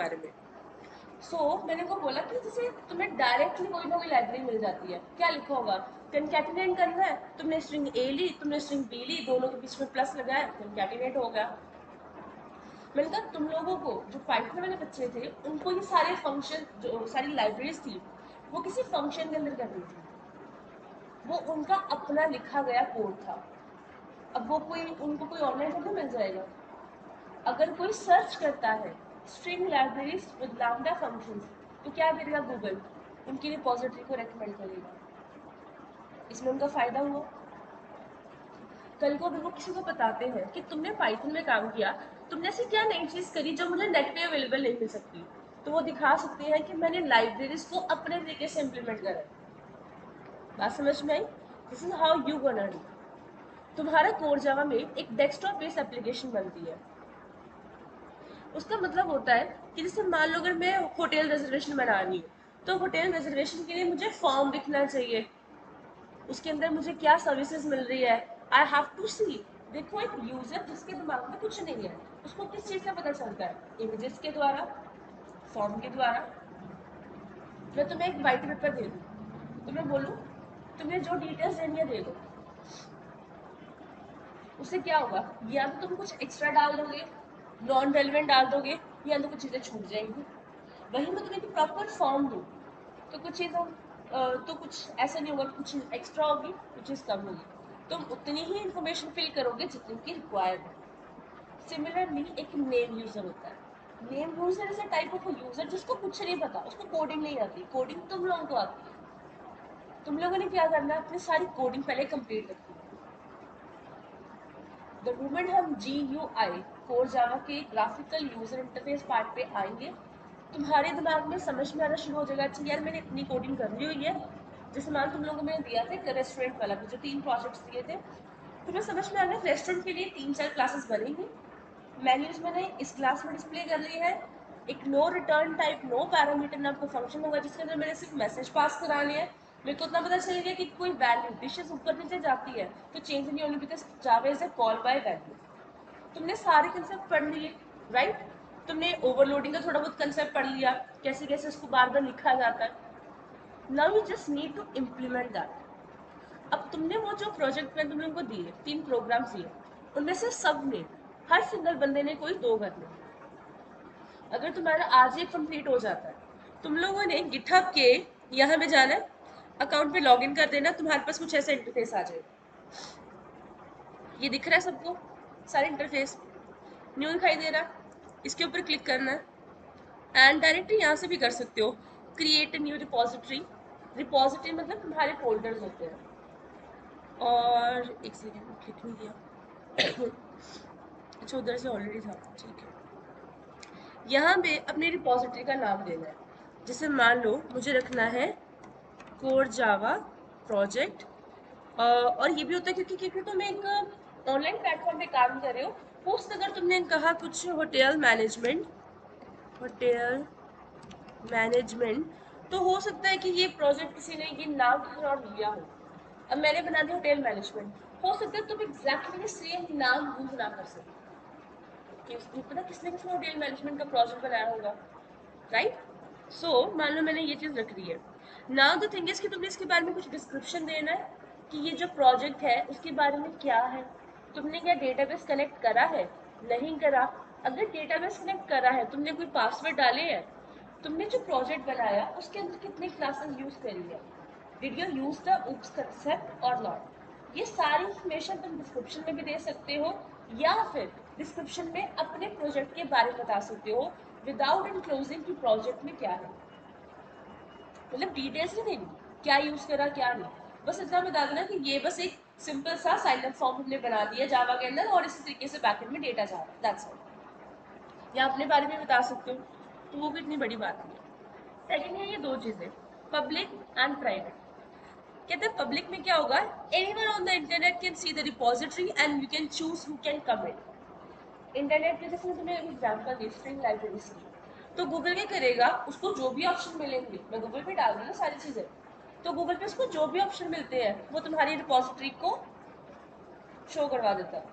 बारे में। मैंने को बोला कि जैसे तुम्हें डायरेक्टली कोई ना कोई लाइब्रेरी मिल जाती है, क्या लिखा होगा, कंकैटिनेट करना है, तुमने स्ट्रिंग ए ली, तुमने स्ट्रिंग बी ली, दोनों के बीच में प्लस लगाया, कंकैटिनेट हो गया। मैंने कहा तुम लोगों को जो पाइथन वाले बच्चे थे उनको ये सारे फंक्शन, जो सारी लाइब्रेरीज थी, वो किसी फंक्शन के अंदर करनी थी, वो उनका अपना लिखा गया कोड था। अब वो कोई उनको कोई ऑनलाइन थोड़ी मिल जाएगा। अगर कोई सर्च करता है string libraries with lambda functions, तो क्या करेगा गूगल, उनकी रिपोजिटरी को रेकमेंड करेगा। इसमें उनका फायदा हुआ। कल को अगर वो किसी को बताते हैं कि तुमने पाइथन में काम किया, तुमने ऐसी क्या नई चीज करी जो मुझे नेट पे अवेलेबल नहीं मिल सकती, तो वो दिखा सकते हैं कि मैंने लाइब्रेरीज को अपने तरीके से इम्प्लीमेंट करा है। बात समझ में आई? This is how you gonna do. तुम्हारा कोर जावा में एक डेस्कटॉप बेस्ड एप्लीकेशन बनती है। उसका मतलब होता है कि जैसे मान लो अगर मैं होटल रिजर्वेशन बना रही हूँ, तो होटल रिजर्वेशन के लिए मुझे फॉर्म दिखना चाहिए, उसके अंदर मुझे क्या सर्विसेज मिल रही है, आई हैव टू सी। देखो एक यूजर जिसके दिमाग में कुछ नहीं है, उसको किस चीज से पता चलता है, इमेजेस के द्वारा, फॉर्म के द्वारा। मैं तुम्हें एक वाइट पेपर दे दूँ, तो मैं बोलूँ तुम्हें जो डिटेल्स देनी है दे दो, उससे क्या होगा, या तो तुम कुछ एक्स्ट्रा डाल दोगे, नॉन रेलिवेंट डाल दोगे, या तो कुछ चीज़ें छूट जाएंगी। वही मैं तुम्हें प्रॉपर फॉर्म दूँ, तो कुछ चीज़ों तो कुछ ऐसा नहीं होगा, कुछ एक्स्ट्रा होगी, कुछ चीज़ कम होगी, तुम उतनी ही इंफॉर्मेशन फिल करोगे जितनी की रिक्वायर्ड है। सिमिलरली एक नेम यूजर होता है। Name user is a type of user जिसको कुछ नहीं पता, उसको कोडिंग नहीं आती, कोडिंग तुम लोगों को आती है। तुम लोगों ने क्या करना है, अपनी सारी कोडिंग पहले कंप्लीट रखनी है। द मोमेंट हम GUI कोर जावा के ग्राफिकल यूजर इंटरफेस पार्ट पे आएंगे, तुम्हारे दिमाग में समझ में आना शुरू हो जाएगा, अच्छा यार मैंने इतनी कोडिंग कर ली हुई है। जैसे मान तुम लोगों को मैंने दिया था एक रेस्टोरेंट वाला, जो 3 प्रोजेक्ट्स दिए थे, तुम्हें समझ में आ गया रेस्टोरेंट के लिए 3-4 क्लासेस बनेंगी, मेन्यूज मैंने इस क्लास में डिस्प्ले कर ली है, एक no return type no parameter नाम का फंक्शन होगा जिसके अंदर मैंने सिर्फ मैसेज पास कराने हैं। मेरे को इतना पता चल गया कि कोई वैल्यू डिशेस ऊपर नीचे जाती है तो चेंज नहीं होनी, because Java is a call by value. तुमने सारे कंसेप्ट पढ़ लिए, राइट? तुमने ओवरलोडिंग का थोड़ा बहुत कंसेप्ट पढ़ लिया, कैसे कैसे उसको बार बार लिखा जाता है। Now you just need to implement that. अब तुमने वो जो प्रोजेक्ट में तुम लोगों को दिए, 3 प्रोग्राम्स दिए, उनमें से सब ने, हर सिंगल बंदे ने कोई 2 करने। अगर तुम्हारा आज ही कंप्लीट हो जाता है, तुम लोगों ने गिटहब के यहाँ पे जाना है, अकाउंट पे लॉगिन कर देना, तुम्हारे पास कुछ ऐसा इंटरफेस आ जाएगा। ये दिख रहा है सबको, सारे इंटरफेस न्यू दिखाई दे रहा है, इसके ऊपर क्लिक करना है एंड डायरेक्टली यहाँ से भी कर सकते हो, क्रिएट न्यू रिपोजिटरी। रिपोजिटरी मतलब तुम्हारे फोल्डर्स होते हैं। और एक सेकेंड में क्लिक नहीं किया अच्छा उधर से ऑलरेडी था, ठीक है। यहाँ पे अपने रिपोजिटरी का नाम देना है, जैसे मान लो मुझे रखना है कोर जावा प्रोजेक्ट। और ये भी होता है क्योंकि तुम एक ऑनलाइन प्लेटफॉर्म पे काम कर रहे हो, पोस्ट अगर तुमने कहा कुछ होटल मैनेजमेंट, तो हो सकता है कि ये प्रोजेक्ट किसी ने ये नाम कहीं और लिया हो। अब मैंने बना दिया होटल मैनेजमेंट, हो सकता है तुम एग्जैक्टली सेम नाम यूज ना कर सको, कि पता किसने किसने होटल मैनेजमेंट का प्रोजेक्ट बनाया होगा, राइट? मान लो मैंने ये चीज रख दी है। नाउ द थिंग इज कि तुमने इसके बारे में कुछ डिस्क्रिप्शन देना है कि ये जो प्रोजेक्ट है उसके बारे में क्या है, तुमने क्या डेटाबेस कनेक्ट करा है, नहीं करा। अगर डेटाबेस कनेक्ट करा है, तुमने कोई पासवर्ड डाले हैं, तुमने जो प्रोजेक्ट बनाया उसके अंदर कितनी क्लासेस यूज करी है, did you use the oops concept और नॉट। ये सारी इंफॉर्मेशन तुम डिस्क्रिप्शन में भी दे सकते हो, या फिर डिस्क्रिप्शन में अपने प्रोजेक्ट के बारे में बता सकते हो विदाउट इनक्लोजिंग कि प्रोजेक्ट में क्या है। मतलब डिटेल्स नहीं देनी, क्या यूज करा क्या नहीं, बस इतना बता देना कि ये बस एक सिंपल सा साइलैब फॉर्म हमने बना दिया जावा के अंदर और इसी तरीके से बैकएंड में डेटा जा रहा है, दैट्स ऑल। या अपने बारे में बता सकते हो, तो वो भी इतनी बड़ी बात नहीं है। सेकंड है ये 2 चीजें, पब्लिक एंड प्राइवेट। कहते हैं पब्लिक में क्या होगा, anyone on the internet can see the repository and you can choose who can comment. Internet पे जैसे तुम्हें एग्जांपल दी स्ट्रिंग लाइब्रेरीज की, तो गूगल क्या करेगा, उसको जो भी ऑप्शन मिलेंगे, मैं गूगल पे डाल दूँ ना सारी चीजें, तो गूगल पे उसको जो भी ऑप्शन मिलते हैं वो तुम्हारी रिपोजिटरी को शो करवा देता है।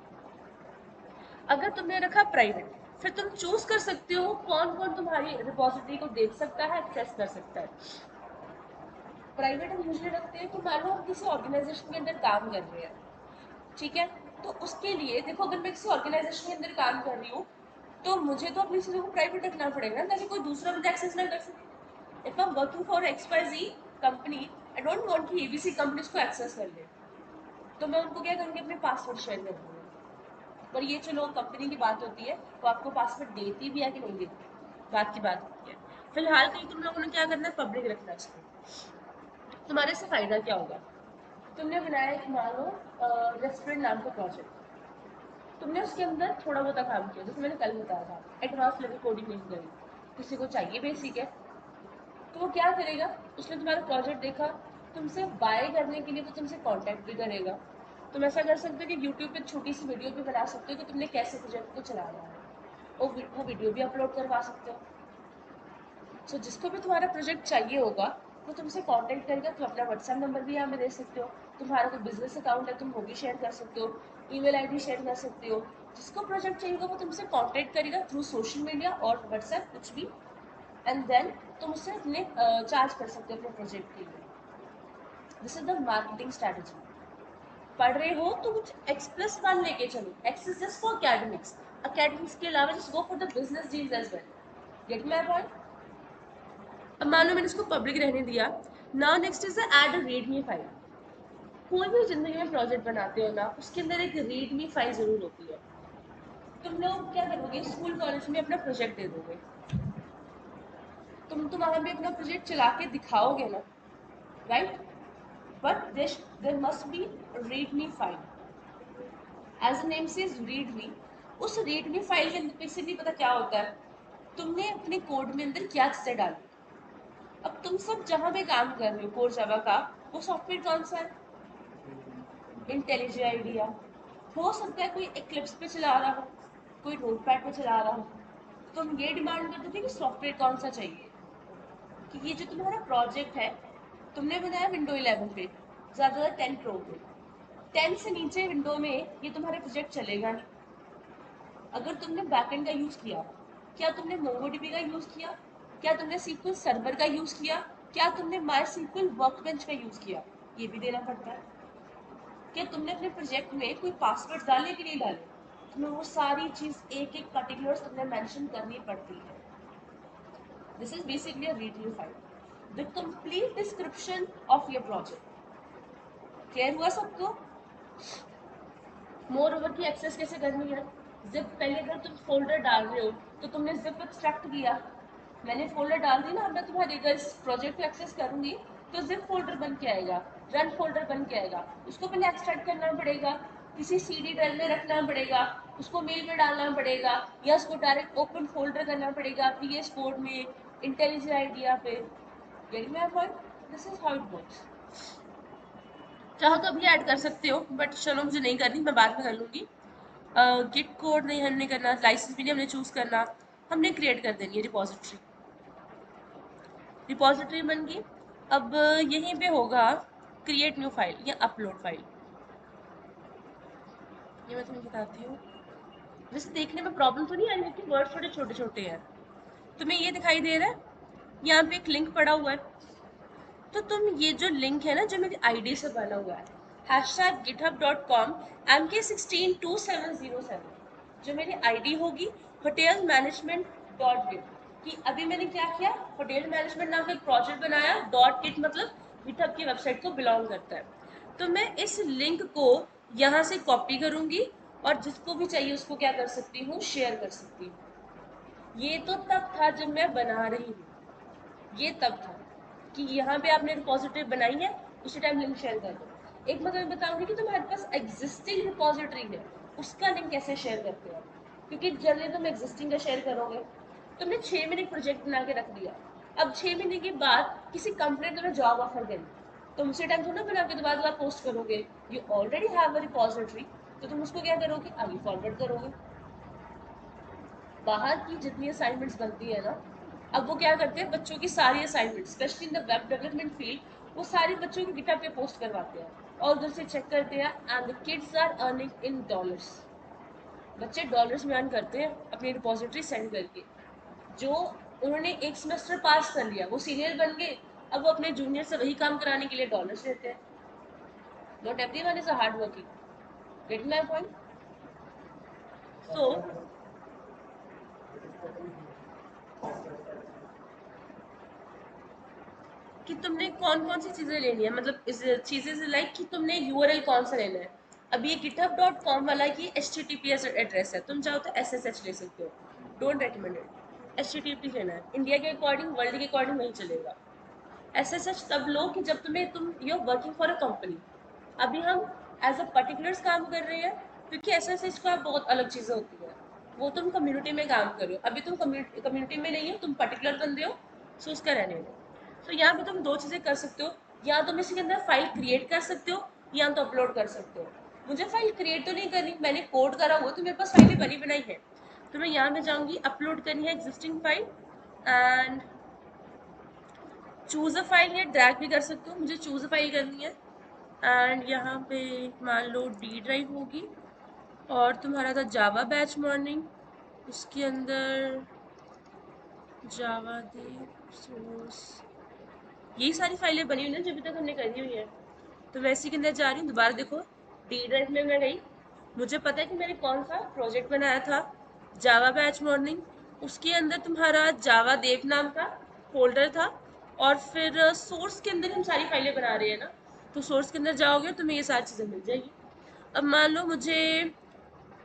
अगर तुमने रखा प्राइवेट, फिर तुम चूज कर सकते हो कौन कौन तुम्हारी रिपोजिटरी को देख सकता है, एक्सेस कर सकता है। प्राइवेट हम यूजली रखते हैं कि मान लो हम किसी ऑर्गेनाइजेशन के अंदर काम कर रहे हैं, ठीक है, तो उसके लिए देखो अगर मैं किसी ऑर्गेनाइजेशन के अंदर काम कर रही हूँ तो मुझे तो अपनी चीज़ों को प्राइवेट रखना पड़ेगा ताकि कोई दूसरा मुझे एक्सेस ना कर सके। If I am working for XYZ company, I don't want कि ABC कंपनी को एक्सेस कर ले, तो मैं उनको क्या करूँगी, अपने पासवर्ड शेयर कर दूँगी। पर ये चलो कंपनी की बात होती है, वो आपको पासवर्ड देती भी है कि नहीं देती, बात की बात होती है। फिलहाल के लिए तुम लोगों ने क्या करना है, पब्लिक रखना चाहिए। तुम्हारे से फायदा क्या होगा, तुमने बनाया कि मान लो रेस्टोरेंट नाम का प्रोजेक्ट, तुमने उसके अंदर थोड़ा बहुत काम किया, जैसे मैंने कल बताया था, एडवांस लेवल कोडिंग नहीं करी, किसी को चाहिए बेसिक है, तो वो क्या करेगा, उसने तुम्हारा प्रोजेक्ट देखा, तुमसे बाय करने के लिए वो तुमसे कांटेक्ट भी करेगा। तुम ऐसा कर सकते हो कि यूट्यूब पे छोटी सी वीडियो भी बना सकते हो कि तुमने कैसे प्रोजेक्ट को चलाना है, और वो वीडियो भी अपलोड करवा सकते हो। सो जिसको भी तुम्हारा प्रोजेक्ट चाहिए होगा वो तुमसे कांटेक्ट करेगा, तुम अपना व्हाट्सएप नंबर भी यहाँ पे दे सकते हो, तुम्हारा कोई बिजनेस अकाउंट है तुम वो भी शेयर कर सकते हो, ईमेल आईडी शेयर कर सकते हो। जिसको प्रोजेक्ट चाहिए होगा वो तुमसे कांटेक्ट करेगा थ्रू सोशल मीडिया और व्हाट्सएप कुछ भी, एंड देन तुम उससे अपने चार्ज कर सकते हो अपने प्रोजेक्ट के लिए। This is the marketing strategy. पढ़ रहे हो तो कुछ X+1 लेके चलो, X is just for academics, academics के अलावा just go for the business deals as well. Get my point. अब मान लो मैंने इसको पब्लिक रहने दिया। Now next is add a readme file. कोई भी जिंदगी में प्रोजेक्ट बनाते हो ना, उसके अंदर एक रीडमी फाइल जरूर होती है। तुम लोग क्या करोगे, स्कूल कॉलेज में अपना प्रोजेक्ट दे दोगे, तुम तो वहां पे अपना प्रोजेक्ट चला के दिखाओगे ना, right, but there must be readme file, as a name says readme. उस रीडमी फाइल के अंदर बेसिकली पता क्या होता है, तुमने अपने कोड में अंदर क्या चीजें डाली। अब तुम सब जहां पे काम कर रहे हो कोर जावा का, वो सॉफ्टवेयर कौन सा है, इंटेलिजेंट आइडिया। हो सकता है कोई एक्लिप्स पे चला रहा हो, कोई नोटपैड पे चला रहा हो, तो हम ये डिमांड करते थे कि सॉफ्टवेयर कौन सा चाहिए, कि ये जो तुम्हारा प्रोजेक्ट है तुमने बनाया विंडो 11 पे, ज़्यादा 10 प्रो पे, 10 से नीचे विंडो में ये तुम्हारा प्रोजेक्ट चलेगा नहीं। अगर तुमने बैकएंड का यूज़ किया, क्या तुमने मोंगोडीबी का यूज़ किया, क्या तुमने SQL सर्वर का यूज़ किया, क्या तुमने MySQL वर्कबेंच का यूज़ किया, ये भी देना पड़ता है। क्या तुमने अपने प्रोजेक्ट में कोई पासवर्ड डाले कि नहीं डाले, तुम्हें वो सारी चीज एक एक पर्टिकुलर्स तुमने मेंशन करनी पड़ती है। This is basically a readme file, the complete description of your project. Clear हुआ सबको। मोर ओवर की एक्सेस कैसे करनी है, जिप, पहले अगर तुम फोल्डर डाल रहे हो तो तुमने जिप एक्सट्रैक्ट किया, मैंने फोल्डर डाल दी ना, अब मैं तुम्हारे अगर इस प्रोजेक्ट को एक्सेस करूंगी तो जिप फोल्डर बन के आएगा, रन फोल्डर बन के आएगा, उसको पहले एक्सट्रैक्ट करना पड़ेगा, किसी CD ड्राइव में रखना पड़ेगा, उसको मेल में डालना पड़ेगा, या उसको डायरेक्ट ओपन फोल्डर करना पड़ेगा PS कोड में, इंटेलिजेंट आइडिया पे। Getting my point, this is how it works. चाहो तो अभी ऐड कर सकते हो, बट चलो मुझे नहीं करनी, मैं बाद में कर लूंगी। गिट कोड नहीं हमने करना, लाइसेंस भी नहीं हमने चूज करना, हमने क्रिएट कर देनी है रिपॉजिटरी। रिपॉजिटरी बन गई। अब यहीं पे होगा क्रिएट न्यू फाइल या अपलोड फाइल। ये मैं तुम्हें बताती हूँ। वैसे देखने में प्रॉब्लम तो नहीं आ रही कि वर्ड थोड़े छोटे छोटे हैं। तुम्हें ये दिखाई दे रहा है, यहाँ पे एक लिंक पड़ा हुआ है, तो तुम ये जो लिंक है ना जो मेरी आईडी से बना हुआ है, #github.com MK162707, जो मेरी आईडी होगी होटल मैनेजमेंट डॉट गिट, कि अभी मैंने क्या किया, होटल मैनेजमेंट नाम का एक प्रोजेक्ट बनाया, डॉट गिट मतलब गिटहब की वेबसाइट को बिलोंग करता है। तो मैं इस लिंक को यहाँ से कॉपी करूंगी और जिसको भी चाहिए उसको क्या कर सकती हूँ, शेयर कर सकती हूँ। ये तो तब था जब मैं बना रही हूँ, ये तब था कि यहाँ पे आपने रिपोजिटरी बनाई है, उसी टाइम लिंक शेयर कर दो। एक मैं तुम्हें बताऊंगी कि तुम्हारे पास एग्जिस्टिंग रिपोजिटरी है, उसका लिंक कैसे शेयर करते हो, क्योंकि जनरली तुम एग्जिस्टिंग का शेयर करोगे। तुमने 6 महीने प्रोजेक्ट बना के रख दिया, अब 6 महीने के बाद किसी कंपनी ने तुम्हें जॉब ऑफर करी, तुम उसी टाइम थोड़ा बना के दोबारा पोस्ट करोगे, you already have a repository, तो तुम उसको क्या करोगे, आगे फॉरवर्ड करोगे। बाहर की जितनी असाइनमेंट्स बनती है ना, अब वो क्या करते हैं, बच्चों की सारी assignment specially in the web development field, वो सारी बच्चों की गिटहब पे पोस्ट करवाते हैं और उधर से चेक करते हैं, and the kids are earning in dollars. बच्चे डॉलर्स में अर्न करते हैं अपनी डिपॉजिटरी सेंड करके। जो उन्होंने एक सेमेस्टर पास कर लिया वो सीनियर बन गए, अब वो अपने जूनियर से वही काम कराने के लिए डॉलर्स लेते हैं। Not everyone is a hard working, get my point? So कि तुमने कौन कौन सी चीजें लेनी है, मतलब इस चीजें से लाइक कि तुमने यूआरएल कौन सा लेना है। अब ये github.com वाला की HTTPS एड्रेस है, तुम चाहो तो SSH ले सकते हो, डोंट रेकमेंड इट। HTTP लेना है, इंडिया के अकॉर्डिंग वर्ल्ड के अकॉर्डिंग नहीं चलेगा। SSH तब लो कि जब तुम you are working for a company. अभी हम एज अ पर्टिकुलर्स काम कर रहे हैं, क्योंकि SSH का बहुत अलग चीज़ें होती है, वो तुम कम्युनिटी में काम कर रहे हो, अभी तुम कम्युनिटी में नहीं हो, तुम पर्टिकुलर बंदे हो, सो उसका रहने दो। तो यहाँ पे तुम दो चीज़ें कर सकते हो, या तुम इसके अंदर फाइल क्रिएट कर सकते हो या तो अपलोड कर सकते हो। मुझे फाइल क्रिएट तो नहीं करनी, मैंने कोड करा हुआ तो मेरे पास फाइलें बनी बनाई है, तो मैं यहाँ पे जाऊँगी, अपलोड करनी है existing file, and choose a file या ड्रैग भी कर सकते हो, मुझे चूज़ अ फाइल करनी है। एंड यहाँ पे मान लो डी ड्राइव होगी, और तुम्हारा था जावा बैच मॉर्निंग, उसके अंदर जावा देव सोर्स, यही सारी फाइलें बनी हुई ना जो अभी तक हमने करी हुई है। तो मैं इसी के अंदर जा रही हूँ, दोबारा देखो डी ड्राइव में मैं गई, मुझे पता है कि मैंने कौन सा प्रोजेक्ट बनाया था, जावा बैच मॉर्निंग, उसके अंदर तुम्हारा जावा देव नाम का फोल्डर था, और फिर सोर्स के अंदर हम सारी फाइलें बना रहे हैं ना, तो सोर्स के अंदर जाओगे तो तुम्हें ये सारी चीज़ें मिल जाएगी। अब मान लो मुझे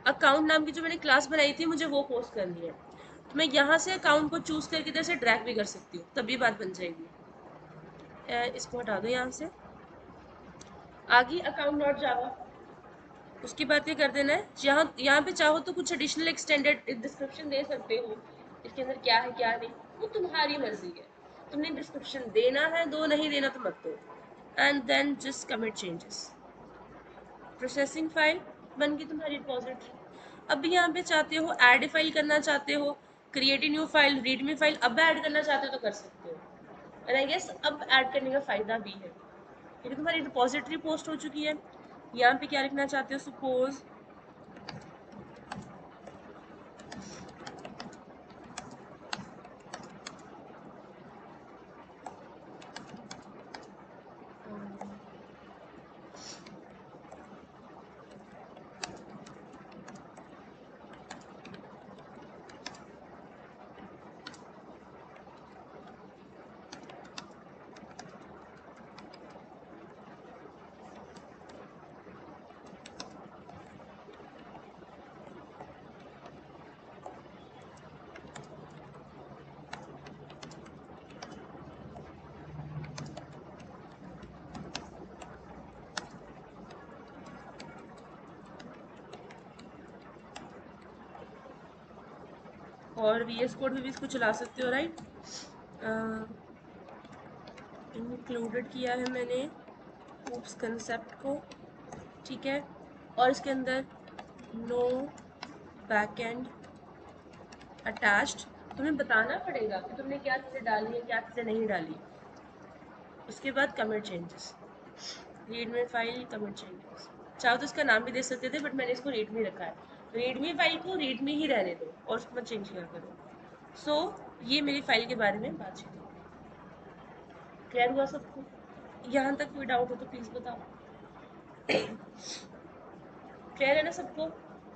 अकाउंट नाम की जो मैंने क्लास बनाई थी मुझे वो पोस्ट करनी है, तो मैं यहाँ से अकाउंट को चूज करके इधर से ड्रैग भी कर सकती हूँ, तब भी बात बन जाएगी। इसको हटा दो यहाँ से, आगे अकाउंट नॉट जावा, उसकी बात ये कर देना है। यहाँ पे चाहो तो कुछ एडिशनल एक्सटेंडेड डिस्क्रिप्शन दे सकते हो, इसके अंदर क्या है क्या नहीं, वो तुम्हारी मर्जी है, तुमने डिस्क्रिप्शन देना है दो, नहीं देना तो मत दो। And then just commit changes, processing file बन गई तुम्हारी रिपोजिटरी। अब भी यहाँ पे चाहते हो ऐड फाइल करना चाहते हो, create new file, readme file अब ऐड करना चाहते हो तो कर सकते हो, और आई गेस अब ऐड करने का फायदा भी है क्योंकि तुम्हारी रिपोजिटरी पोस्ट हो चुकी है। यहाँ पे क्या लिखना चाहते हो, सपोज और VS कोड में भी इसको चला सकते हो, राइट। इंक्लूडेड किया है मैंने oops कंसेप्ट को, ठीक है, और इसके अंदर नो बैकएंड अटैच्ड, तुम्हें बताना पड़ेगा कि तुमने क्या चीज़ें डाली है क्या चीज़ें नहीं डाली। उसके बाद commit changes, readme file commit changes, चाहो तो इसका नाम भी दे सकते थे बट मैंने इसको रीडमी रखा है, रीडमी फाइल को रीडमी ही रहने दो और उसको मत चेंज किया करो। सो ये मेरी फाइल के बारे में बातचीत है, क्लियर हुआ सबको? यहाँ तक कोई डाउट हो तो प्लीज़ बताओ। क्लियर है ना सबको,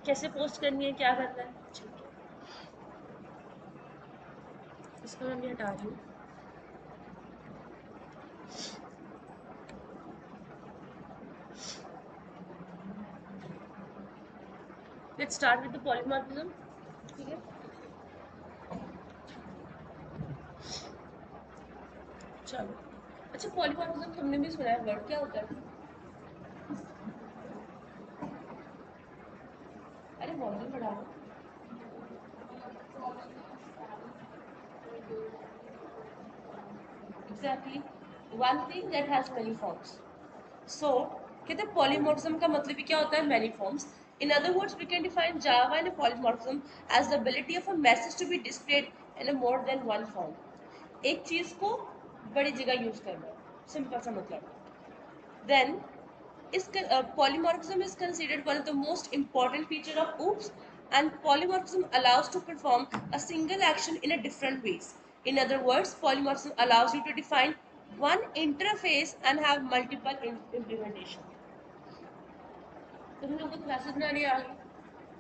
कैसे पोस्ट करनी है क्या करना है? ठीक है, इसको मैं भी हटा रही हूँ। Let's start with the polymorphism, ठीक है। चलो, अच्छा पॉलीमॉर्फिज्म तुमने भी सुना है वर्ड, क्या होता है? अरे वॉल्यूम बढ़ाओ। Exactly, one thing that has many forms. So कहते हैं पॉलीमॉर्फिज्म का मतलब ही क्या होता है, many forms. In other words we can define Java and polymorphism as the ability of a message to be displayed in a more than one form. एक चीज को बड़ी जगह यूज करना, सिंपल सा मतलब। Then is polymorphism is considered one of the most important feature of OOPS and polymorphism allows to perform a single action in a different ways. In other words, polymorphism allows you to define one interface and have multiple implementation. तुम लोग को classes बनाने आ गई.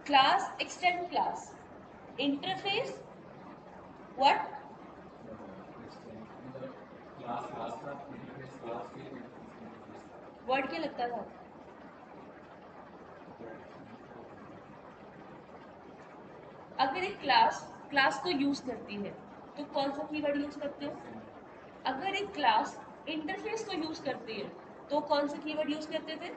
Class, extend class, interface, what? Word क्या लगता था? अगर एक क्लास को यूज करती है तो कौन सा कीवर्ड यूज करते हो? अगर एक क्लास इंटरफेस को यूज करती है तो कौन सा कीवर्ड यूज करते थे?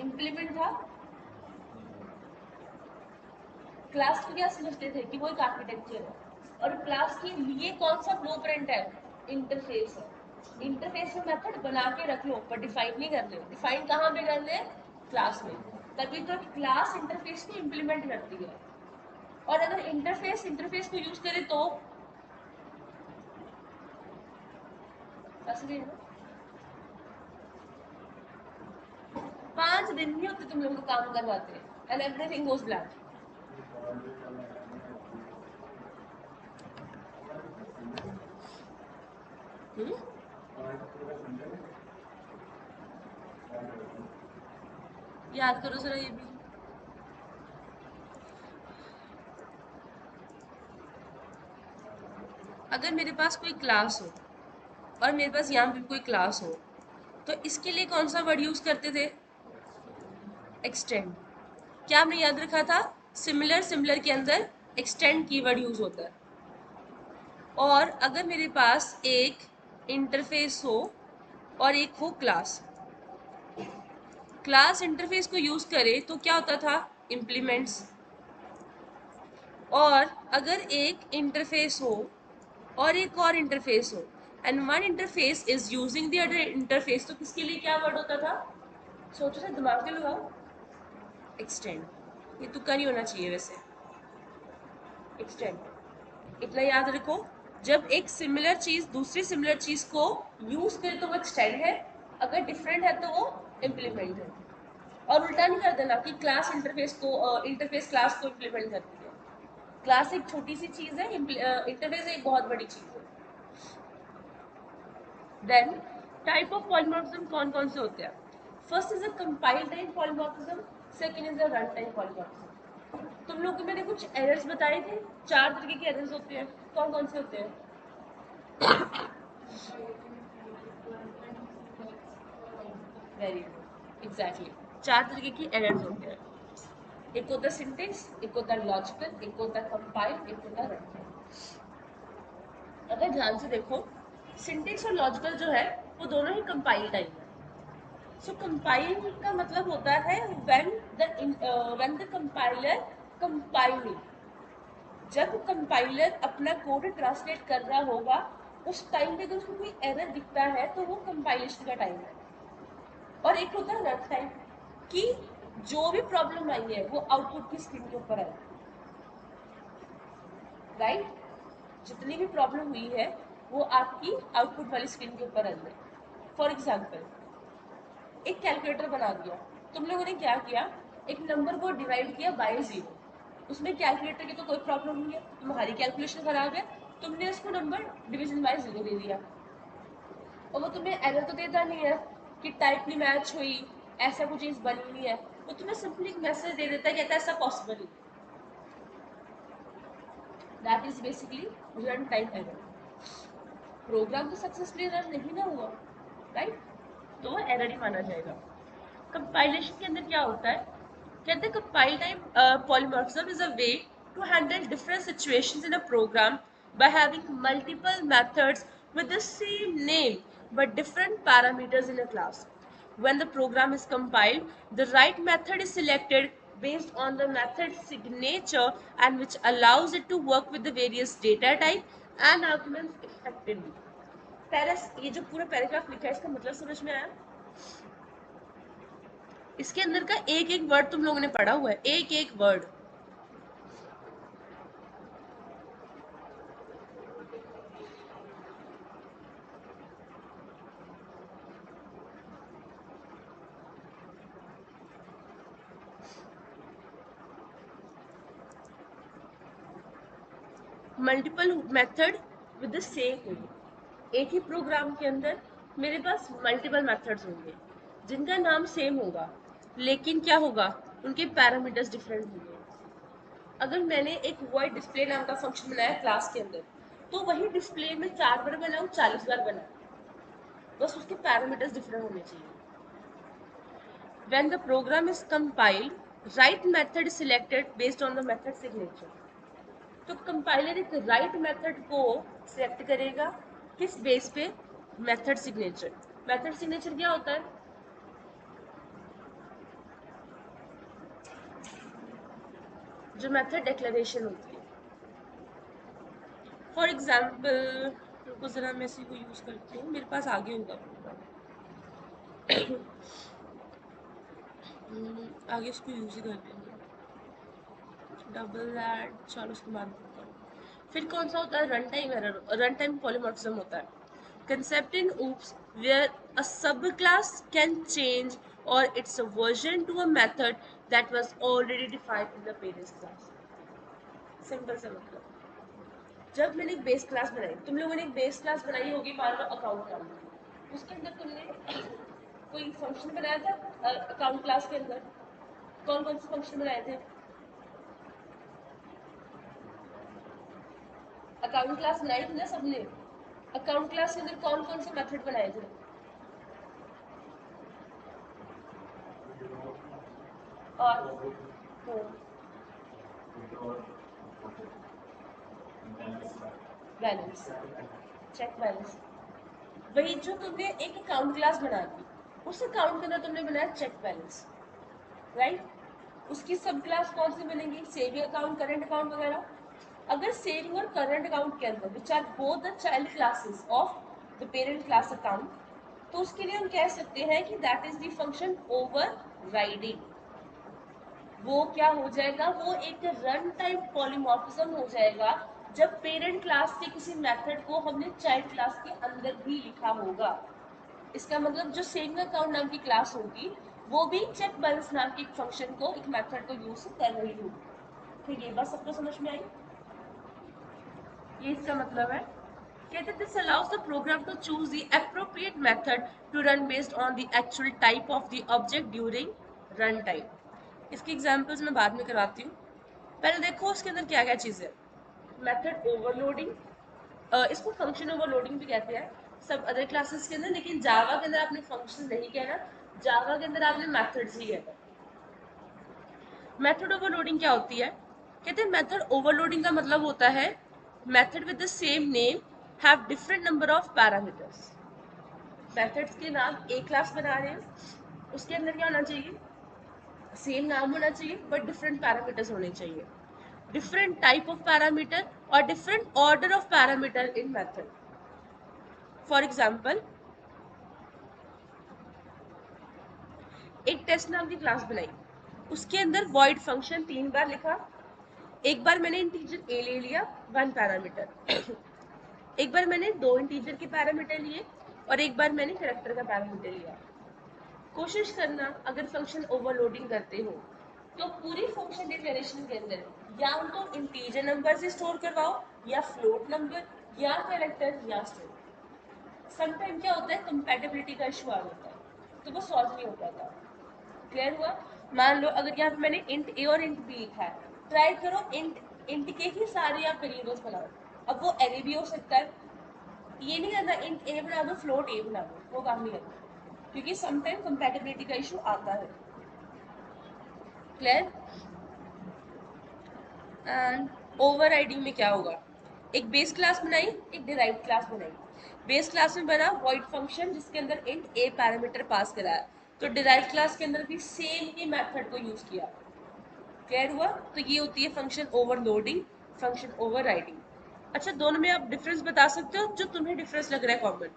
इम्प्लीमेंट था. क्लास को क्या समझते थे कि वो एक आर्किटेक्चर है, और क्लास के लिए कौन सा ब्लूप्रिंट है? इंटरफेस है. इंटरफेस में मेथड बना के रख लो पर डिफाइन नहीं कर रहे. डिफाइन कहाँ पे कर रहे हैं? क्लास में. तभी तो क्लास इंटरफेस को इम्प्लीमेंट करती है. और अगर इंटरफेस को यूज करे तो 5 दिन नहीं होते तुम लोग को काम करवाते हैं एंड एवरीथिंग गोज ब्लैक. याद करो जरा ये भी. अगर मेरे पास कोई क्लास हो और मेरे पास यहाँ पे कोई क्लास हो तो इसके लिए कौन सा वर्ड यूज करते थे? एक्सटेंड. क्या हमने याद रखा था? सिमिलर के अंदर एक्सटेंड कीवर्ड यूज होता है. और अगर मेरे पास एक इंटरफेस हो और एक हो क्लास इंटरफेस को यूज करे तो क्या होता था? इम्प्लीमेंट्स. और अगर एक इंटरफेस हो और एक और इंटरफेस हो and one interface is using the other interface तो किसके लिए क्या वर्ड होता था? सोचो से दिमाग में लगाओ. एक्सटेंड. ये तुक्का नहीं होना चाहिए वैसे. एक्सटेंड. इतना याद रखो, जब एक सिमिलर चीज दूसरी सिमिलर चीज को यूज करे तो वो एक्सटेंड है, अगर डिफरेंट है तो वो इम्प्लीमेंट है. और उल्टा नहीं कर देना कि क्लास इंटरफेस क्लास को इम्प्लीमेंट करती है. क्लास एक छोटी सी चीज है, इंटरफेस एक बहुत बड़ी चीज है. देन टाइप ऑफ पॉलीमॉर्फिज्म कौन कौन से होते हैं? First is a compile type polymorphism, second is a run type polymorphism. तुम लोग को मैंने कुछ एरर्स बताए थे. 4 तरीके के एरर्स होते हैं. कौन कौन से होते हैं? Very good. एग्जैक्टली 4 तरीके की एरर्स होते हैं. एक होता है सिंटेक्स, एक होता है लॉजिकल, एक होता है कंपाइल, एक होता है रन. अगर ध्यान से देखो, सिंटेक्स और लॉजिकल जो है वो दोनों ही कंपाइल टाइप है. सो कंपाइल का मतलब होता है व्हेन द कंपाइलर कंपाइलिंग. जब कंपाइलर अपना कोड ट्रांसलेट कर रहा होगा उस टाइम पे अगर उसको कोई एरर दिखता है तो वो कंपाइलेशन का टाइम है. और एक होता है रन टाइम कि जो भी प्रॉब्लम आई है वो आउटपुट की स्क्रीन के ऊपर आई. राइट. जितनी भी प्रॉब्लम हुई है वो आपकी आउटपुट वाली स्क्रीन के ऊपर आई है. फॉर एग्जाम्पल, एक कैलकुलेटर बना दिया. तुम लोगों ने क्या किया? एक नंबर को डिवाइड किया बाय 0. उसमें कैलकुलेटर की तो कोई प्रॉब्लम नहीं है, तुम्हारी कैलकुलेशन खराब है, तुमने उसको नंबर डिवीजन बाय 0 दे दिया. और वो तुम्हें एरर तो देता नहीं है कि टाइप नहीं मैच हुई, ऐसा कुछ चीज बनी नहीं है. वो तुम्हें सिंपली एक मैसेज दे देता है, कहता है ऐसा possible. That is basically run time error. Program तो सक्सेसफुली रन नहीं ना हुआ, राइट. तो वो एरर ही माना जाएगा. कंपाइलेशन के अंदर क्या होता है? कहते हैं compile time polymorphism is a way to handle different situations in a program by having multiple methods with the same name but different parameters in a class. When the program is compiled, the right method is selected based on the method's signature and which allows it to work with the various data type and arguments effectively. ये जो पूरा paragraph लिखा है इसका मतलब समझ में आया? इसके अंदर का एक एक वर्ड तुम लोगों ने पढ़ा हुआ है, एक एक word. Multiple method with the same name, एक ही प्रोग्राम के अंदर मेरे पास मल्टीपल मेथड्स होंगे जिनका नाम सेम होगा, लेकिन क्या होगा, उनके पैरामीटर्स डिफरेंट होंगे। अगर मैंने एक वॉइड डिस्प्ले नाम का फंक्शन बनाया क्लास के अंदर, तो वही डिस्प्ले में 4 बार बनाऊं 40 बार बनाऊं, बस उसके पैरामीटर्स डिफरेंट होने चाहिए। When the program is compiled, write method is selected based on the method signature. तो कंपाइलर एक राइट मेथड को सिलेक्ट करेगा किस बेस पे, मेथड सिग्नेचर। मेथड सिग्नेचर क्या होता है, जो मेथड डिक्लेरेशन होती है। फॉर एग्जाम्पल, रुको जरा मैं इसी को यूज करती हूँ, मेरे पास आगे होगा आगे इसको यूज ही कर लेंगे, डबल ऐड, चलो उसको बाद में करता हूँ। फिर कौन सा होता है, run time error, run time polymorphism होता है। Concept in OOPS where a subclass can change or its a version to a method that was already defined in the parent class. Simple सा मतलब, जब मैंने एक बेस क्लास बनाई, तुम लोगों ने एक बेस क्लास बनाई होगी, मान लो अकाउंट नाम, उसके अंदर तुमने कोई फंक्शन बनाया था अकाउंट क्लास के अंदर। कौन कौन से फंक्शन बनाए थे, अकाउंट क्लास बनाई थी ना सबने। अकाउंट क्लास के अंदर कौन कौन से मेथड बनाए थे, और बैलेंस, चेक बैलेंस। वही जो तुमने एक अकाउंट क्लास बना दी, उस अकाउंट के अंदर तुमने बनाया चेक बैलेंस, राइट। उसकी सब क्लास कौन सी बनेगी, सेविंग अकाउंट, करंट अकाउंट वगैरह। अगर सेविंग और करंट अकाउंट के अंदर which are both the child classes of the parent class account, तो उसके लिए हम कह सकते हैं कि that is the function overriding. वो क्या हो जाएगा, वो एक रन टाइम पॉलीमॉर्फिज्म हो जाएगा जब पेरेंट क्लास के किसी मेथड को हमने चाइल्ड क्लास के अंदर भी लिखा होगा। इसका मतलब जो सेविंग अकाउंट नाम की क्लास होगी, वो भी चेक बैलेंस नाम के एक फंक्शन को, एक मेथड को यूज कर रही होगी। ठीक, ये बात सबको समझ में आई, ये इसका मतलब है। कहते this allows the program to choose the appropriate method to run based on the actual type of the object during run time. इसकी एग्जांपल्स मैं बाद में करवाती हूँ, पहले देखो उसके अंदर क्या क्या चीज़ है। मेथड ओवरलोडिंग, इसको फंक्शन ओवरलोडिंग भी कहते हैं सब अदर क्लासेस के अंदर, लेकिन जावा के अंदर आपने फंक्शन नहीं कहना, जावा के अंदर आपने मेथड्स ही कहना। मेथड ओवरलोडिंग क्या होती है, कहते हैं मेथड ओवरलोडिंग का मतलब होता है method with the same name have different number of parameters. Methods के नाम एक क्लास बना रहे हैं, उसके अंदर क्या होना चाहिए, सेम नाम होना चाहिए बट डिफरेंट पैरामीटर्स होने चाहिए, डिफरेंट टाइप ऑफ पैरामीटर और different order of parameter in method. For example, एक टेस्ट नाम की क्लास बनाई, उसके अंदर वॉइड फंक्शन 3 बार लिखा। एक बार मैंने इंटीजर ए ले लिया 1 पैरामीटर, एक बार मैंने 2 इंटीजर के पैरामीटर लिए, और एक बार मैंने कैरेक्टर का पैरामीटर लिया। कोशिश करना अगर फंक्शन ओवरलोडिंग करते हो तो पूरी फंक्शन डिक्लेरेशन के अंदर या उनको इंटीजर नंबर से स्टोर करवाओ, या फ्लोट नंबर, या कैरेक्टर, या स्ट्रिंग। समटाइम क्या होता है, कंपैटिबिलिटी का इशू आ जाता है, तो वो सॉल्व नहीं हो पाता। क्लियर हुआ। मान लो अगर यहाँ पे मैंने इंट ए और इंट बी लिखा है, ट्राई करो इंट के ही सारे आप वेरिएबल्स बनाओ। अब वो एरे भी हो सकता है, ये नहीं करना इंट ए बना दो फ्लोट ए बना दो, वो काम नहीं करना, क्योंकि समटाइम कंपैटिबिलिटी का इशू आता है। क्लियर। एंड ओवरराइडिंग में क्या होगा, एक बेस क्लास बनाई, एक डिराइव्ड क्लास बनाई। बेस क्लास में बना वॉइड फंक्शन जिसके अंदर इंट ए पैरामीटर पास कराया, तो डिराइव्ड क्लास के अंदर भी सेम ही मेथड को यूज किया। क्लियर हुआ। तो ये होती है फंक्शन ओवरलोडिंग, फंक्शन ओवरराइडिंग। अच्छा, दोनों में आप डिफरेंस बता सकते हो, जो तुम्हें डिफरेंस लग रहा है कॉमन,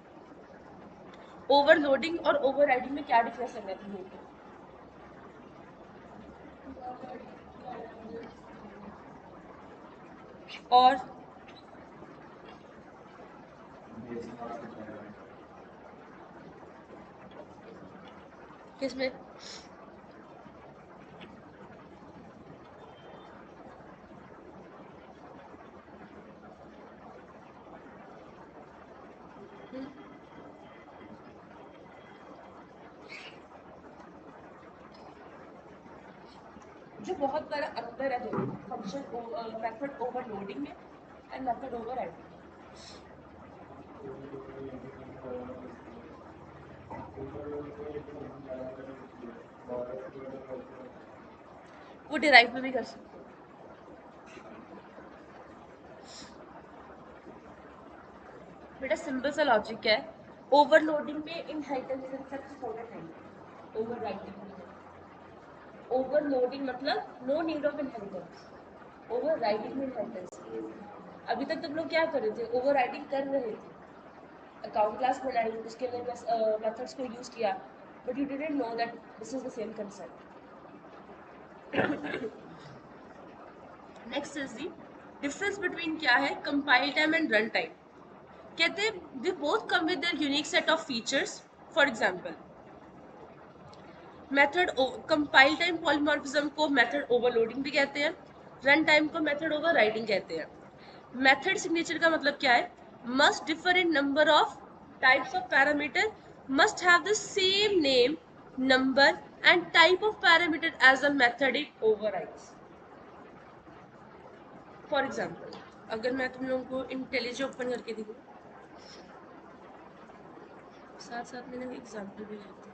ओवरलोडिंग और ओवरराइडिंग में क्या डिफरेंस लग रहा है तुम्हें। और किसमें, जो बहुत बड़ा अंतर है दोनों फंक्शन मेथड ओवरलोडिंग में एंड मेथड ओवरराइडिंग में। वो डिराइव में भी कर सकते हो। बेटा सिंपल सा लॉजिक है, ओवरलोडिंग में इनहेरिटेंस कंसेप्ट होना चाहिए, ओवरराइडिंग में ओवरलोडिंग मतलब no need of inheritance, overriding में इनहेरिटेंस। अभी तक तुम लोग क्या कर रहे थे, ओवरराइडिंग कर रहे थे, अकाउंट क्लास बनाई, उसके लिए मेथड्स को यूज किया, but you didn't know that this is the same concept. Next is the difference between क्या है compile time and run time. कहते हैं they both come with their unique set of features. For example method compile time polymorphism को method overloading भी कहते हैं, run time को method overriding कहते हैं। मेथड सिग्नेचर का मतलब क्या है, must differ in number of types of parameter, must have the same name number and type of parameter as a method it overrides. For example अगर मैं तुम लोगों को इंटेलिजेंट ओपन करके दिखूं, साथ साथ मैंने एग्जाम्पल भी लेती हूँ।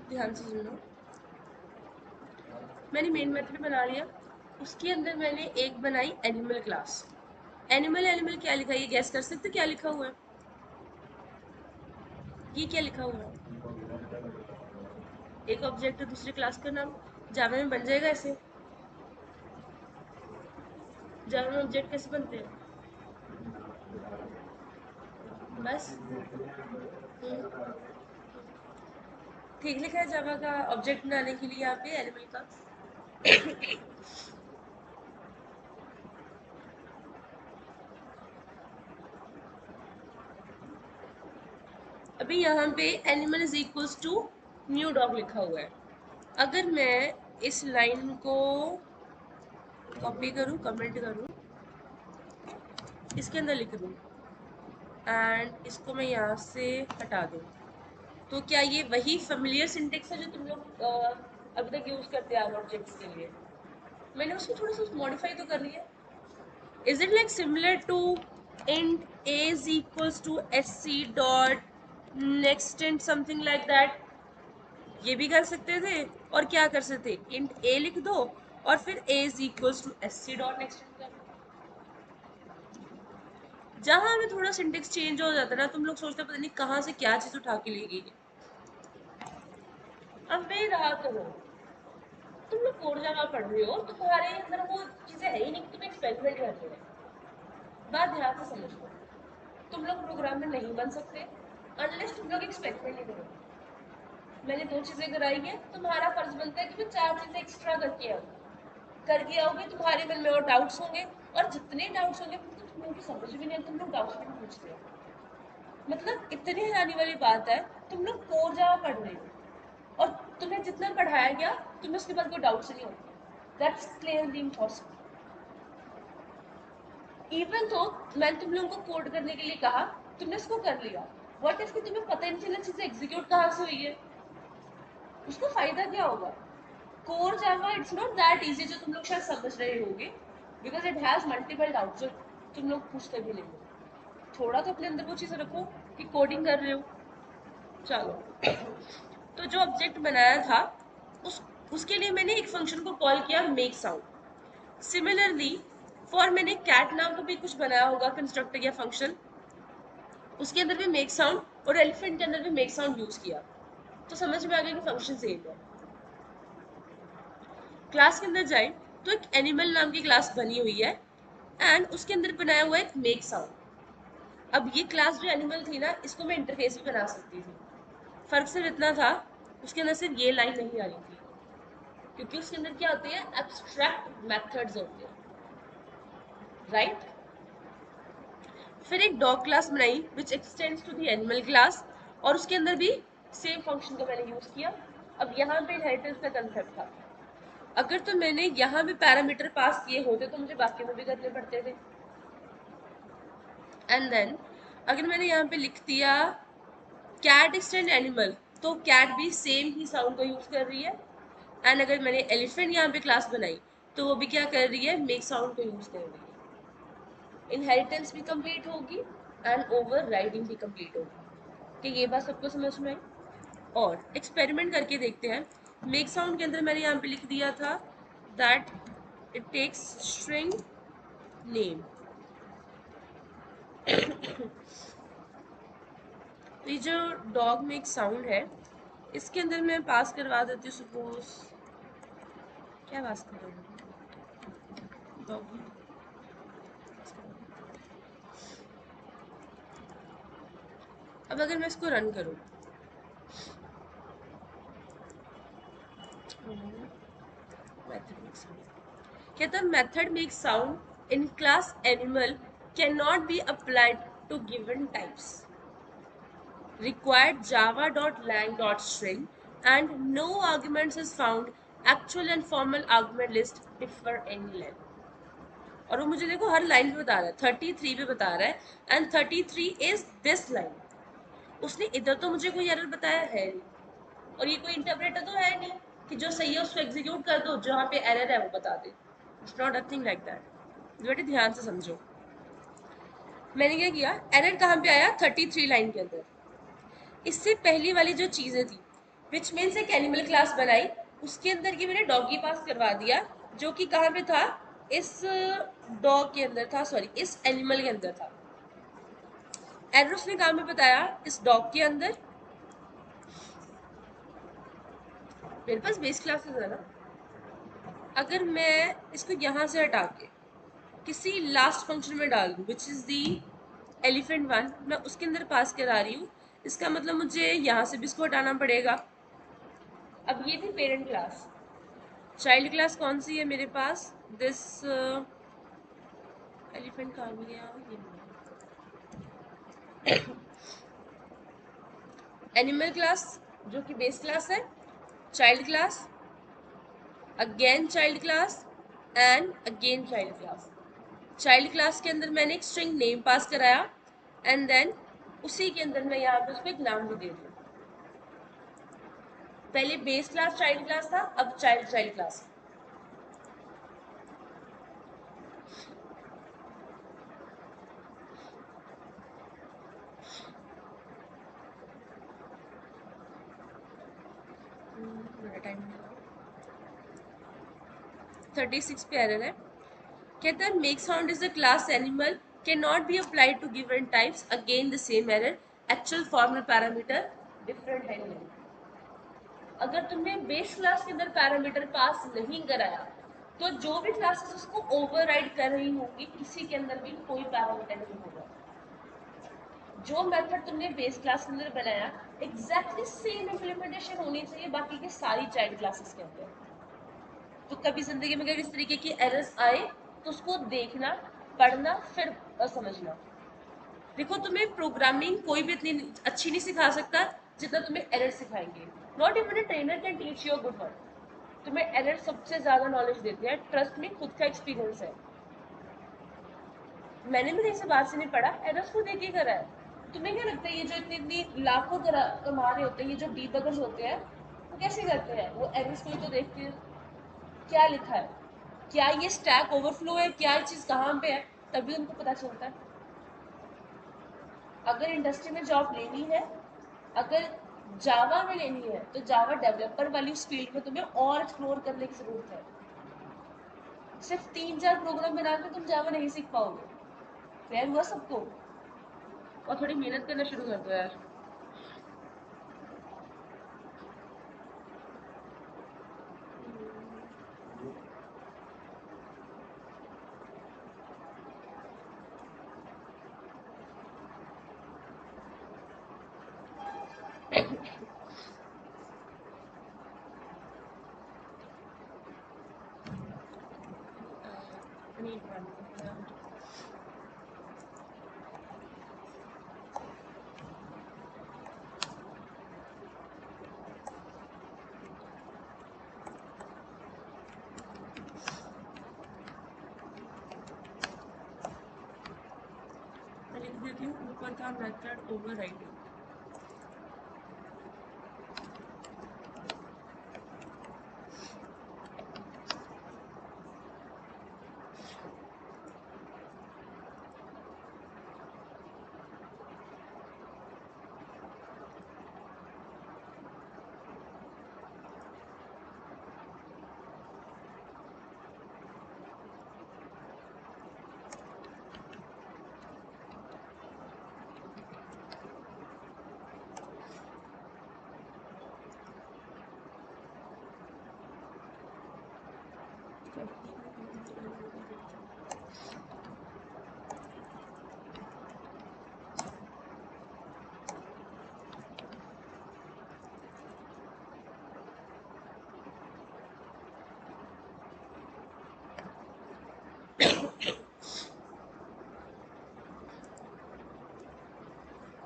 ध्यान से सुनो, मैंने मेन मेथड बना लिया, उसके अंदर मैंने एक बनाई एनिमल क्लास। एनिमल एनिमल क्या लिखा है, ये गैस कर सकते क्या लिखा हुआ है, ये क्या लिखा हुआ है, एक ऑब्जेक्ट है दूसरी क्लास का नाम। जावा में बन जाएगा ऐसे, जावा में ऑब्जेक्ट कैसे बनते हैं, बस ठीक लिखा है जावा का ऑब्जेक्ट बनाने के लिए यहाँ पे एनिमल का। अभी यहाँ पे animal is equals to new dog लिखा हुआ है। अगर मैं इस लाइन को कॉपी करूँ, कमेंट करूँ, इसके अंदर लिख दूँ एंड इसको मैं यहाँ से हटा दूँ, तो क्या ये वही फेमिलियर सिंटेक्स है जो तुम लोग अभी तक यूज करते आ रहे हो ऑब्जेक्ट्स के लिए? मैंने उसको थोड़ा सा मॉडिफाई तो कर लिया। Is it like similar to int a is equals to sc dot next int something like that? ये भी कर सकते थे, और क्या कर सकते थे, int a लिख दो और फिर a is equals to sc dot next int कर दो। जहां हमें थोड़ा सिंटेक्स चेंज हो जाता है ना, तुम लोग सोचते पता नहीं कहाँ से क्या चीज उठा के ले गई। अब वे रहा करो, तुम लोग कोर जावा पढ़ रहे हो, तुम्हारे अंदर वो चीजें है ही नहीं कि तुम एक्सपेरिमेंट कर रहे हो। बात ध्यान से समझो, तुम लोग प्रोग्रामर नहीं बन सकते अनलेस तुम लोग एक्सपेरिमेंट नहीं करोगे। मैंने दो चीजें कराई है, तुम्हारा फर्ज बनता है कि मैं चार चीजें एक्स्ट्रा करके आओगे, तुम्हारे मन में और डाउट्स होंगे, और जितने डाउट्स होंगे तो तुम लोगों की समझ भी नहीं, तुम लोग डाउट्स भी नहीं पूछते हो। मतलब इतनी हैरानी वाली बात है, तुम लोग कोर जावा पढ़ रहे हो और तुम्हें जितना पढ़ाया गया तुम्हें उसके बाद कोई डाउट्स नहीं होते। That's clearly impossible. इवन तो मैंने तुम लोगों को कोड करने के लिए कहा, तुमने इसको कर लिया, व्हाट इफ कि तुम्हें पता ही नहीं चला चीजें एग्जीक्यूट कहाँ से हुई है, उसको फायदा क्या होगा? Core Java it's not that easy जो तुम लोग शायद समझ रहे होगे, because it has multiple doubts जो तुम लोग पूछते भी नहीं हो। थोड़ा तो अपने अंदर वो चीज रखो कि कोडिंग कर रहे हो। चलो, तो जो ऑब्जेक्ट बनाया था उस उसके लिए मैंने एक फंक्शन को कॉल किया मेक साउंड। सिमिलरली फॉर मैंने कैट नाम का भी कुछ बनाया होगा कंस्ट्रक्टर या फंक्शन, उसके अंदर भी मेक साउंड और एलिफेंट के अंदर भी मेक साउंड यूज किया, तो समझ में आ गया कि फंक्शन सेम है। क्लास के अंदर जाए तो एक एनिमल नाम की क्लास बनी हुई है एंड उसके अंदर बनाया हुआ एक मेक साउंड। अब ये क्लास जो एनिमल थी ना, इसको मैं इंटरफेस भी बना सकती थी। फर्क सिर्फ इतना था, उसके अंदर सिर्फ ये लाइन नहीं आ रही थी, क्योंकि उसके अंदर क्या होते हैं, एब्स्ट्रैक्ट मेथड्स होते हैं, राइट। फिर एक डॉग क्लास बनाई which extends to the animal class, और उसके अंदर भी सेम फंक्शन का मैंने यूज किया। अब यहाँ पे इनहेरिटेंस का कंसेप्ट था, अगर तो मैंने यहाँ भी पैरामीटर पास किए होते तो मुझे बाकी में भी करने पड़ते थे। एंड देन अगर मैंने यहाँ पे लिख दिया कैट एक्सटेंड एनिमल, तो कैट भी सेम ही साउंड को यूज कर रही है। एंड अगर मैंने एलिफेंट यहाँ पे क्लास बनाई तो वो भी क्या कर रही है, मेक साउंड को यूज कर रही है। इनहेरिटेंस भी कंप्लीट होगी एंड ओवर राइडिंग भी कंप्लीट होगी। कि ये बात सबको समझ में आई? और एक्सपेरिमेंट करके देखते हैं। मेक साउंड के अंदर मैंने यहाँ पे लिख दिया था that it takes string name. तो ये जो डॉग मेक साउंड है, इसके अंदर मैं पास करवा देती हूँ, सपोज क्या पास करूँगी, डॉग। अब अगर मैं इसको रन करूँ, कहता method make sound in class animal can not be applied to given types, required java.lang.string and no arguments is found, actual and formal argument list differ any length। और वो मुझे देखो हर लाइन पे बता रहा है, 33 पे बता रहा है एंड 33 इज दिस लाइन। उसने इधर तो मुझे कोई एरर बताया है नहीं, और ये कोई इंटरप्रेटर तो है नहीं कि जो सही है उसको एग्जीक्यूट कर दो, जहाँ पे एरर है वो बता दे। It's not a thing like that. बेटे ध्यान से समझो, मैंने क्या किया, एरर कहाँ पे आया, 33 लाइन के अंदर। इससे पहली वाली जो चीजें थी विच मीन्स एक एनिमल क्लास बनाई, उसके अंदर की मैंने डॉगी पास करवा दिया, जो कि कहाँ पे था, इस डॉग के अंदर था, सॉरी इस एनिमल के अंदर था। एरर उसने कहाँ पे बताया, इस डॉग के अंदर। मेरे पास बेस क्लासेस है ना, अगर मैं इसको यहाँ से हटा के किसी लास्ट फंक्शन में डाल दूँ which is the elephant one, मैं उसके अंदर पास करा रही हूँ, इसका मतलब मुझे यहाँ से भी इसको हटाना पड़ेगा। अब ये थी पेरेंट क्लास। चाइल्ड क्लास कौन सी है मेरे पास, दिस एलिफेंट कहाँ गया, ये एनिमल क्लास जो कि बेस क्लास है, child class, again child class and again child class. Child class के अंदर मैंने एक स्ट्रिंग नेम पास कराया एंड देन उसी के अंदर मैं यहाँ पे उसको एक नाम भी दे दूँ। पहले बेस क्लास चाइल्ड क्लास था, अब चाइल्ड चाइल्ड क्लास। टाइम 36 पे एरर है, कहता है make sound is a class animal can not be applied to given types, again the same error, actual formal parameter different है। अगर तुमने बेस क्लास के अंदर पैरामीटर पास नहीं कराया तो जो भी क्लासेस उसको ओवरराइड कर रही होंगी किसी के अंदर भी कोई पैरामीटर नहीं होगा। जो मेथड तुमने बेस क्लास के अंदर बनाया एग्जैक्टली सेम इम्प्लीमेंटेशन होनी चाहिए बाकी के सारी चाइल्ड क्लासेस के अंदर। तो कभी जिंदगी में अगर इस तरीके की एरर्स आए तो उसको देखना, पढ़ना, फिर समझना। देखो तुम्हें प्रोग्रामिंग कोई भी इतनी अच्छी नहीं सिखा सकता जितना तुम्हें एरर सिखाएंगे। Not even a trainer can teach you good work. तुम्हें एरर सबसे ज्यादा नॉलेज देते हैं, ट्रस्ट में, खुद का एक्सपीरियंस है। मैंने भी इसे बात से नहीं पढ़ा, एरर्स को देख के करा है। तुम्हें क्या लगता है ये जो इतनी इतनी लाखों कमा रहे होते हैं, ये जो डीबगर्स होते हैं, वो कैसे करते हैं? वो एरर्स को ही तो देखते हैं क्या लिखा है, क्या ये स्टैक ओवरफ्लो है, क्या ये चीज़ कहाँ पे है, तभी उनको पता चलता है। अगर इंडस्ट्री में जॉब लेनी है, अगर जावा में लेनी है, तो जावा डेवलपर वाली उस फील्ड में तुम्हें और एक्सप्लोर करने की जरूरत है। सिर्फ 3-4 प्रोग्राम बना के तुम जावा नहीं सीख पाओगे। क्लियर हुआ सबको? और थोड़ी मेहनत करना शुरू कर दो यार। मैं लिख देती हूँ ऊपर का मेथड ओवरराइडिंग।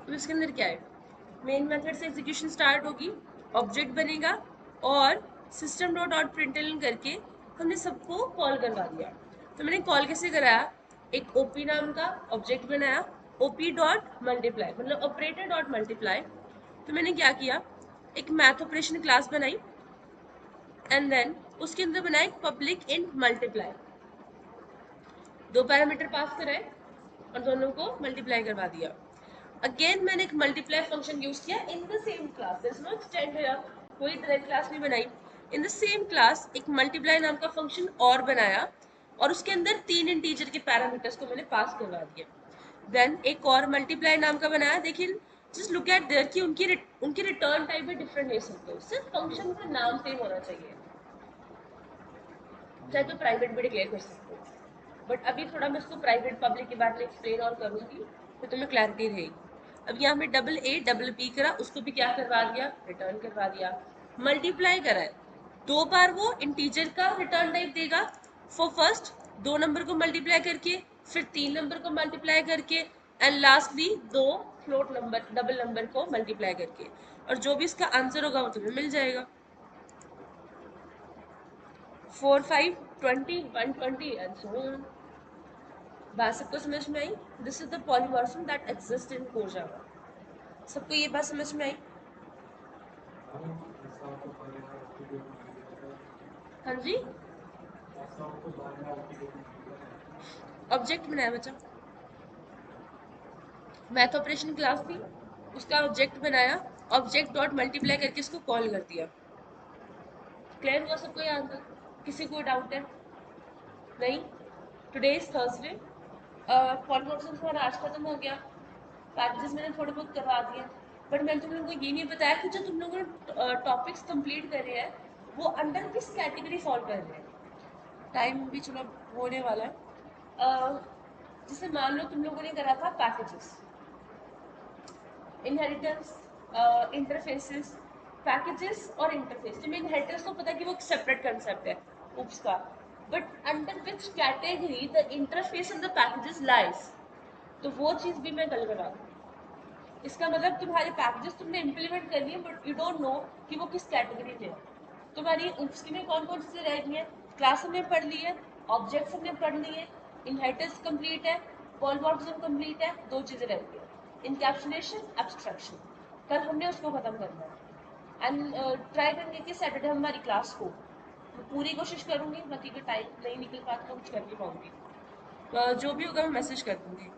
तो इसके अंदर क्या है? मेन मेथड से एग्जीक्यूशन स्टार्ट होगी, ऑब्जेक्ट बनेगा, और सिस्टम डॉट आउट प्रिंटलन करके हमने सबको कॉल करवा दिया। तो मैंने कॉल कैसे कराया? एक ओपी नाम का ऑब्जेक्ट बनाया, ओपी डॉट मल्टीप्लाई, मतलब ऑपरेटर डॉट मल्टीप्लाई। तो मैंने क्या किया, एक मैथ ऑपरेशन क्लास बनाई, एंड देन उसके अंदर बनाया एक पब्लिक इन मल्टीप्लाई। दो पैरामीटर पास कराए और दोनों को मल्टीप्लाई करवा दिया। अगेन मैंने एक मल्टीप्लाई फंक्शन यूज किया in the same class, there is no extend here, कोई डायरेक्ट क्लास नहीं बनाई। इन द सेम क्लास एक मल्टीप्लाई नाम का फंक्शन और बनाया, और उसके अंदर 3 इंटीजर के पैरामीटर्स को मैंने पास करवा दिया। देन एक और मल्टीप्लाई नाम का बनाया। देखिए, जस्ट लुक एट देयर कि उनकी रिटर्न टाइप भी डिफरेंट ले सकते हो, सिर्फ फंक्शन का नाम सेम होना चाहिए, चाहे तो प्राइवेट भी डिक्लेयर कर सकते हो। बट अभी थोड़ा मैं इसको प्राइवेट पब्लिक के बारे में एक्सप्लेन और करूंगी, तो तुम्हें क्लैरिटी रहेगी। अब यहाँ पे डबल ए डबल बी करा, उसको भी क्या करवा दिया, रिटर्न करवा दिया। मल्टीप्लाई करा है, 2 बार वो इंटीजर का रिटर्न टाइप देगा। फॉर फर्स्ट 2 नंबर को मल्टीप्लाई करके, फिर 3 नंबर को मल्टीप्लाई करके, and lastly 2 float number double number को मल्टीप्लाई करके, और जो भी इसका आंसर होगा वो तुम्हें मिल जाएगा। 4 5 20 120 एंड सो ऑन। बात सबको समझ में आई? This is the polymorphism that exist in core Java. सबको ये बात समझ में आई? हाँ जी, ऑब्जेक्ट बनाया बच्चा, मैथ ऑपरेशन क्लास थी, उसका ऑब्जेक्ट बनाया, ऑब्जेक्ट डॉट मल्टीप्लाई करके उसको कॉल कर दिया। क्लियर हुआ सबको यहाँ तक? किसी को डाउट है? नहीं? टुडे इज थर्सडे, पॉलीमॉर्फिज्म हमारा आज खत्म हो गया। पैकेजेस मैंने थोड़े बहुत करवा दिए, बट मैंने तुम लोगों को ये नहीं बताया कि जो तुम लोगों ने टॉपिक्स कंप्लीट करे हैं, वो अंडर किस कैटेगरी फॉल कर रहे हैं। टाइम भी चलो होने वाला है। जैसे मान लो तुम लोगों ने करा था पैकेजेस, इनहेरिटेंस, इंटरफेसेस, पैकेजेस और इंटरफेस। तुम्हें इनहेरिटेंस तो पता है कि वो सेपरेट कंसेप्ट है उप्स का, but under which category the interface and the packages lies, तो वो चीज़ भी मैं कल करा दूँ। इसका मतलब तुम्हारे पैकेजेस तुमने इम्प्लीमेंट कर लिए, बट यू डोंट नो कि वो किस कैटेगरी में है। तुम्हारी उप्स में कौन कौन चीज़ें रह गई हैं? क्लास हमने पढ़ ली है, ऑब्जेक्ट्स हमने पढ़ लिए, इनहेरिटेंस कंप्लीट है, पॉलीमॉर्फिज्म कंप्लीट है, 2 चीजें रहती है, इनकैप्सुलेशन, एब्स्ट्रैक्शन। कल हमने उसको खत्म करना है एंड ट्राई करेंगे कि सैटरडे हमारी क्लास हो। मैं पूरी कोशिश करूंगी, बाकी का टाइम नहीं निकल पाता तो कुछ कर नहीं पाऊंगी। जो भी होगा मैं मैसेज कर दूंगी।